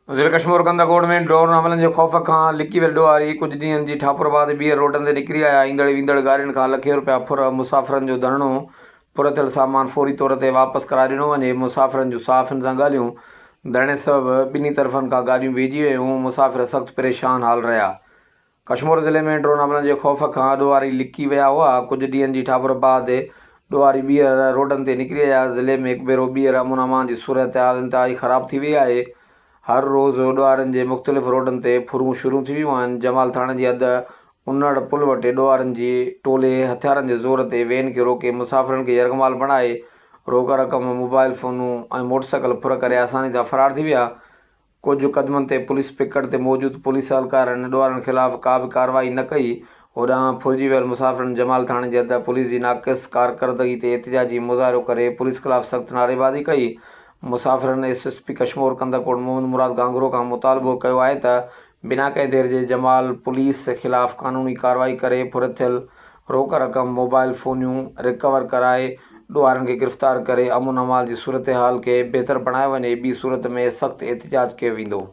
ज़िला कश्मीर कंदाकोट में ड्रोन हमलनि जे ख़ौफ़ खां लिकी वियल ॾोहारी कुझु ॾींहंनि जी ठापुर बाद ॿीहर रोडनि ते निकिरी आया। ईंदड़ वेंदड़ गाॾियुनि खां लखे रुपया फुर मुसाफ़िरनि जो धरणो। फुर थियल सामान फौरी तौर ते वापसि कराए ॾिनो वञे। मुसाफ़िरनि जूं साफ़ियुनि सां ॻाल्हियूं। धरणे सबबि ॿिन्ही तरफ़नि खां गाॾियूं वेझी वियूं। मुसाफ़िर सख़्तु परेशान हाल रहिया। कश्मीर ज़िले में ड्रोन हमलनि जे ख़ौफ़ खां ॾोहारी लिकी विया हुआ। कुझु ॾींहंनि जी ठापुर बाद ॾोहारी ॿीहर रोडनि ते निकिरी आया। ज़िले में हिकु भेरो ॿीहर अमन अमान जी सूरत हाल इंतिहाई ख़राब थी वई आहे। हर रोज़ ॾोहारनि जे मुख़्तलिफ़ रोडनि ते फुरूं शुरू थी वियूं आहिनि। जमाल थाणे जी हद उन्नड़ पुल वटि ॾोहारनि जी टोले हथियारनि जे ज़ोर ते वेन खे रोके मुसाफ़िरनि खे यरगमाल बणाए रोक रक़म मोबाइल फ़ोनूं ऐं मोटरसाइकिल फुर करे आसानी सां फ़रार थी विया। कुझु क़दमनि ते पुलिस पिकट ते मौजूदु पुलिस एहलकारनि ॾोहारनि ख़िलाफ़ का बि कार्रवाई न कई। होॾां फुरिजी वियल मुसाफ़िरनि जमाल थाणे जी हद पुलिस जी नाक़िस कारकर्दगी ते एहतिजाजी मुज़ाहिरो करे पुलिस ख़िलाफ़ सख़्तु नारेबाज़ी कई। मुसाफ़िरनि एसएसपी कश्मीर कंदाकोट मोहम्मद मुराद गांगरो खां मुतालबो कयो आहे त बिना कंहिं देर जे जमाल पुलिस ख़िलाफ़ क़ानूनी कार्रवाई करे फुर थियल रोक रक़म मोबाइल फ़ोनियूं रिकवर कराए ॾोहारनि खे गिरफ़्तार करे अमन अमान जी सूरत हाल खे बहितर बणायो वञे। ॿी सूरत में सख़्तु एहतिजाज कयो वेंदो।